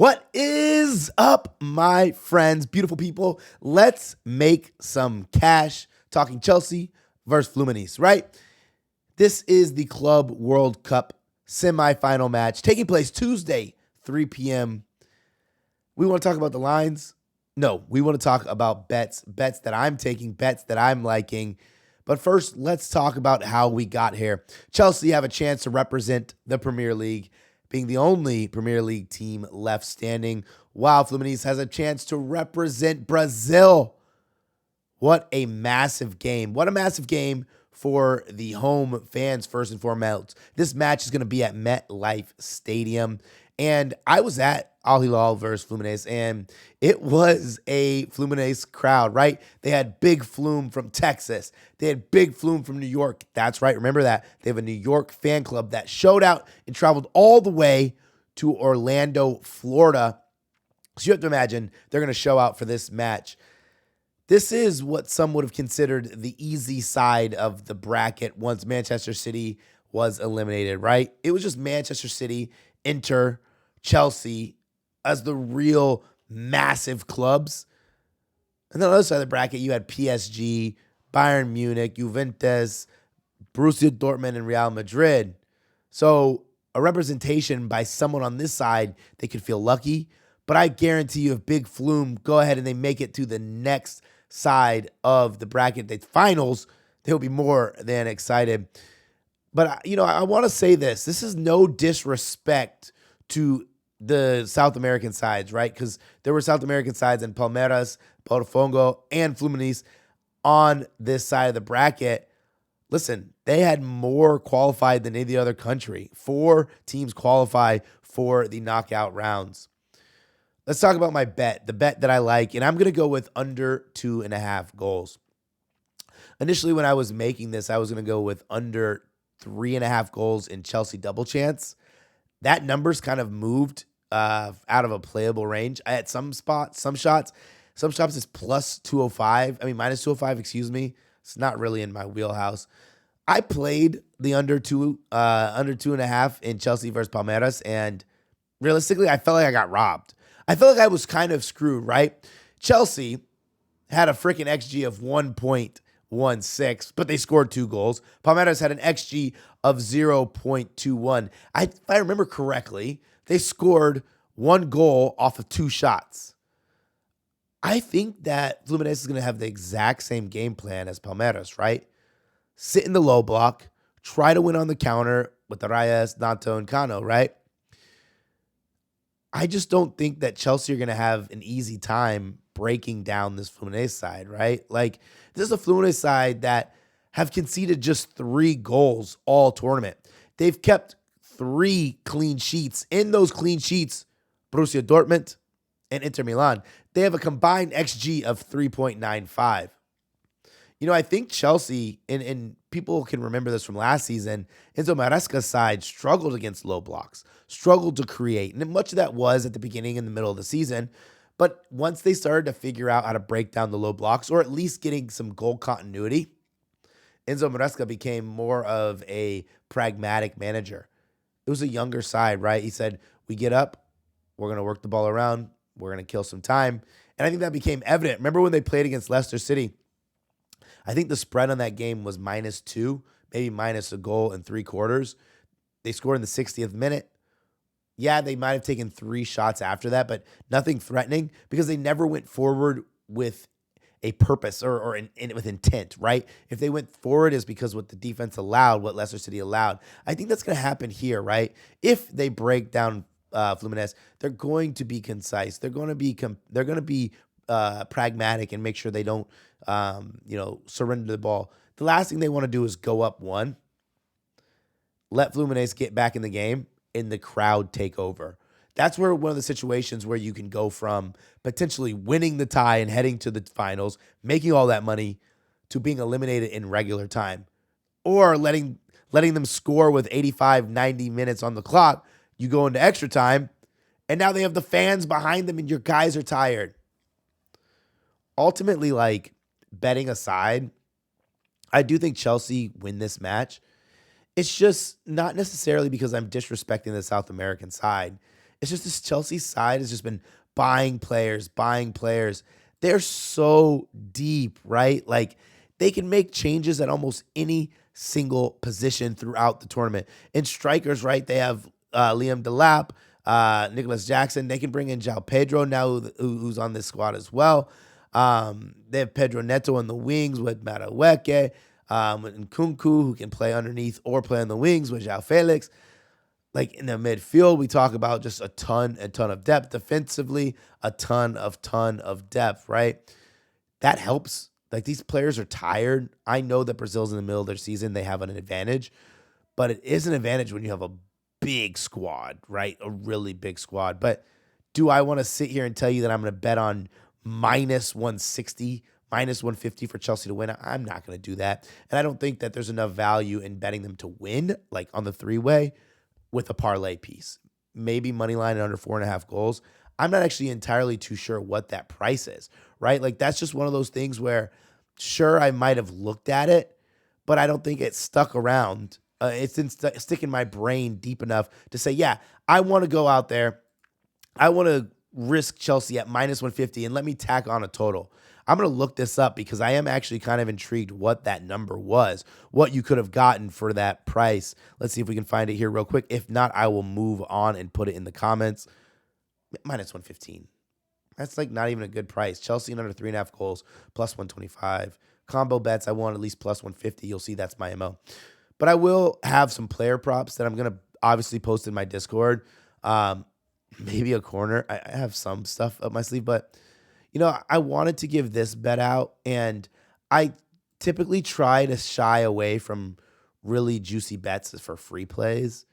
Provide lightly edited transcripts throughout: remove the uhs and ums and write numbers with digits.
What is up, my friends, beautiful people? Let's make some cash talking Chelsea versus Fluminense, right? This is the Club World Cup semifinal match taking place Tuesday, 3 p.m. We want to talk about the lines? No, we want to talk about bets that I'm taking, bets that I'm liking. But first, let's talk about how we got here. Chelsea have a chance to represent the Premier League, being the only Premier League team left standing, while Fluminense has a chance to represent Brazil. What a massive game. What a massive game for the home fans, first and foremost. This match is going to be at MetLife Stadium. And I was at Al Hilal versus Fluminense, and it was a Fluminense crowd, right? They had Big Flume from Texas. They had Big Flume from New York. That's right. Remember that. They have a New York fan club that showed out and traveled all the way to Orlando, Florida. So you have to imagine they're going to show out for this match. This is what some would have considered the easy side of the bracket once Manchester City was eliminated, right? It was just Manchester City, Inter, Chelsea as the real massive clubs. And then on the other side of the bracket, you had PSG, Bayern Munich, Juventus, Borussia Dortmund, and Real Madrid. So a representation by someone on this side, they could feel lucky. But I guarantee you if Big Flume go ahead and they make it to the next side of the bracket, the finals, they'll be more than excited. But, I want to say this. This is no disrespect to the South American sides, right? Because there were South American sides in Palmeiras, Botafogo, and Fluminense on this side of the bracket. Listen, they had more qualified than any other country. 4 teams qualify for the knockout rounds. Let's talk about my bet, the bet that I like, and I'm going to go with under 2.5 goals. Initially, when I was making this, I was going to go with under 3.5 goals in Chelsea double chance. That number's kind of moved out of a playable range. At some spots, some shops is plus 205. Minus 205, excuse me. It's not really in my wheelhouse. I played the under 2.5 in Chelsea versus Palmeiras, and realistically, I felt like I got robbed. I felt like I was kind of screwed, right? Chelsea had a freaking XG of 1.16, but they scored 2 goals. Palmeiras had an XG of 0.21. If I remember correctly, they scored 1 goal off of 2 shots. I think that Fluminense is going to have the exact same game plan as Palmeiras, right? Sit in the low block, try to win on the counter with the Reyes, Nato, and Cano, right? I just don't think that Chelsea are going to have an easy time breaking down this Fluminense side, right? Like, this is a Fluminense side that have conceded just 3 goals all tournament. They've kept 3 clean sheets. In those clean sheets, Borussia Dortmund and Inter Milan, they have a combined XG of 3.95. I think Chelsea, and people can remember this from last season, Enzo Maresca's side struggled against low blocks, struggled to create. And much of that was at the beginning and the middle of the season. But once they started to figure out how to break down the low blocks, or at least getting some goal continuity, Enzo Maresca became more of a pragmatic manager. It was a younger side, right? He said, we get up, we're going to work the ball around, we're going to kill some time. And I think that became evident. Remember when they played against Leicester City? I think the spread on that game was -2, maybe minus a goal in 3 quarters. They scored in the 60th minute. Yeah, they might have taken 3 shots after that, but nothing threatening because they never went forward with a purpose or with intent, right? If they went forward, is because what the defense allowed, what Leicester City allowed. I think that's going to happen here, right? If they break down Fluminense, they're going to be concise. They're going to be pragmatic and make sure they don't surrender the ball. The last thing they want to do is go up 1, let Fluminense get back in the game, and the crowd take over. That's where one of the situations where you can go from potentially winning the tie and heading to the finals, making all that money, to being eliminated in regular time. Or letting them score with 85, 90 minutes on the clock. You go into extra time, and now they have the fans behind them, and your guys are tired. Ultimately, betting aside, I do think Chelsea win this match. It's just not necessarily because I'm disrespecting the South American side. It's just this Chelsea side has just been buying players, buying players. They're so deep, right? Like they can make changes at almost any single position throughout the tournament. And strikers, right? They have Liam Delap, Nicholas Jackson. They can bring in João Pedro now, who's on this squad as well. They have Pedro Neto in the wings with Madueke, and Nkunku, who can play underneath or play on the wings with João Felix. Like in the midfield, we talk about just a ton of depth. Defensively, a ton of depth, right? That helps. Like these players are tired. I know that Brazil's in the middle of their season. They have an advantage, but it is an advantage when you have a big squad, right? A really big squad. But do I want to sit here and tell you that I'm going to bet on minus 160, minus 150 for Chelsea to win? I'm not going to do that. And I don't think that there's enough value in betting them to win, like on the three-way with a parlay piece. Maybe money line at under 4.5 goals. I'm not actually entirely too sure what that price is, right? Like that's just one of those things where sure, I might have looked at it, but I don't think it stuck around. It's stick in my brain deep enough to say, yeah, I want to go out there. I want to risk Chelsea at minus 150 and let me tack on a total. I'm going to look this up because I am actually kind of intrigued what that number was, what you could have gotten for that price. Let's see if we can find it here real quick. If not, I will move on and put it in the comments. Minus 115. That's like not even a good price. Chelsea under 3.5 goals, plus 125. Combo bets, I want at least plus 150. You'll see that's my MO. But I will have some player props that I'm going to obviously post in my Discord. Maybe a corner. I have some stuff up my sleeve, but I wanted to give this bet out, and I typically try to shy away from really juicy bets for free plays.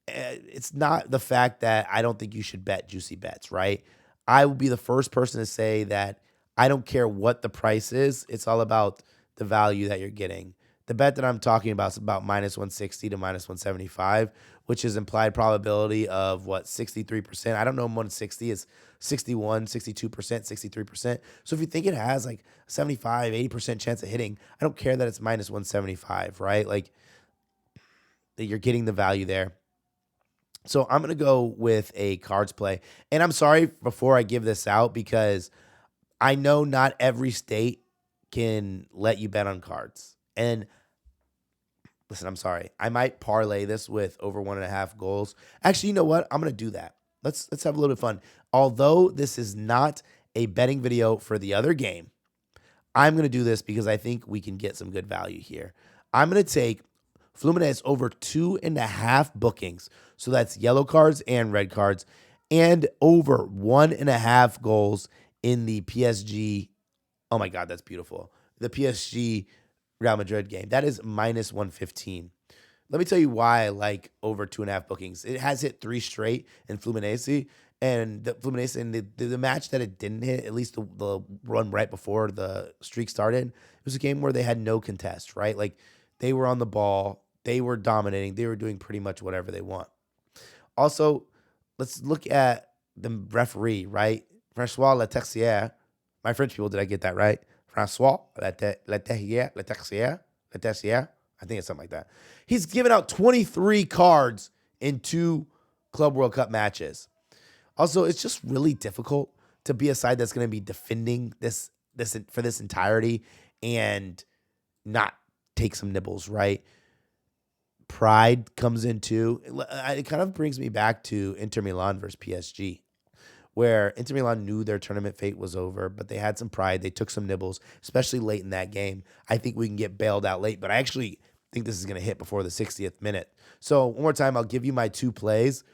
It's not the fact that I don't think you should bet juicy bets, right? I will be the first person to say that I don't care what the price is. It's all about the value that you're getting. The bet that I'm talking about is about minus 160 to minus 175, which is implied probability of 63%. I don't know, 160 is 61, 62%, 63%. So if you think it has like 75, 80% chance of hitting, I don't care that it's minus 175, right? Like that you're getting the value there. So I'm going to go with a cards play. And I'm sorry before I give this out because I know not every state can let you bet on cards. And listen, I'm sorry. I might parlay this with over 1.5 goals. Actually, you know what? I'm going to do that. Let's have a little bit of fun. Although this is not a betting video for the other game, I'm going to do this because I think we can get some good value here. I'm going to take Fluminense over 2.5 bookings. So that's yellow cards and red cards, and over 1.5 goals in the PSG. Oh my God, that's beautiful. The PSG Real Madrid game. That is minus 115. Let me tell you why I like over 2.5 bookings. It has hit 3 straight in Fluminense, and the match that it didn't hit, at least the run right before the streak started, it was a game where they had no contest, right? Like they were on the ball, they were dominating, they were doing pretty much whatever they want. Also, let's look at the referee, right? Francois Letexier. My French people, did I get that right? Francois Letexier. I think it's something like that. He's given out 23 cards in 2 Club World Cup matches. Also, it's just really difficult to be a side that's going to be defending this for this entirety and not take some nibbles, right? Pride comes in too. It kind of brings me back to Inter Milan versus PSG, where Inter Milan knew their tournament fate was over, but they had some pride. They took some nibbles, especially late in that game. I think we can get bailed out late, but I actually think this is going to hit before the 60th minute. So one more time, I'll give you my 2 plays,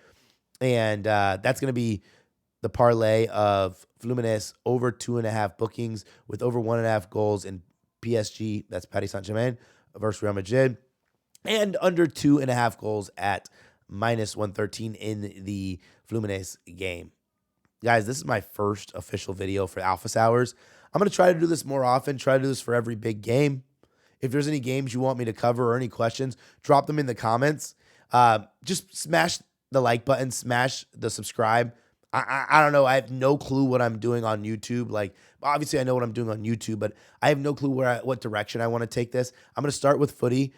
and that's going to be the parlay of Fluminense over 2.5 bookings with over 1.5 goals in PSG, that's Paris Saint-Germain versus Real Madrid, and under 2.5 goals at minus 113 in the Fluminense game. Guys, this is my first official video for Alpha Hours. I'm going to try to do this more often, try to do this for every big game. If there's any games you want me to cover or any questions, drop them in the comments. Just smash the like button, smash the subscribe. I don't know. I have no clue what I'm doing on YouTube. Like, obviously, I know what I'm doing on YouTube, but I have no clue what direction I want to take this. I'm going to start with footy.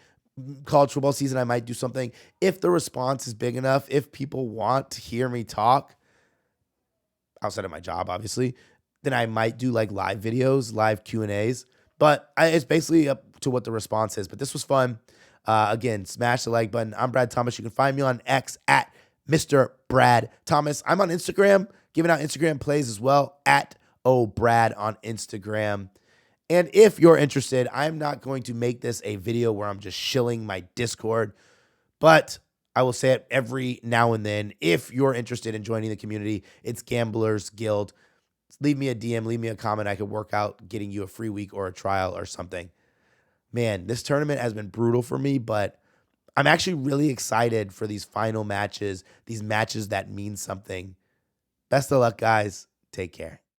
College football season, I might do something. If the response is big enough, if people want to hear me talk, outside of my job, obviously, then I might do like live videos, live Q&As. But it's basically up to what the response is. But this was fun. Again, smash the like button. I'm Brad Thomas. You can find me on X at Mr.BradThomas. I'm on Instagram, giving out Instagram plays as well, at Brad on Instagram. And if you're interested, I'm not going to make this a video where I'm just shilling my Discord, but I will say it every now and then. If you're interested in joining the community, it's Gamblers Guild. Leave me a DM, leave me a comment. I could work out getting you a free week or a trial or something. Man, this tournament has been brutal for me, but I'm actually really excited for these final matches, these matches that mean something. Best of luck, guys. Take care.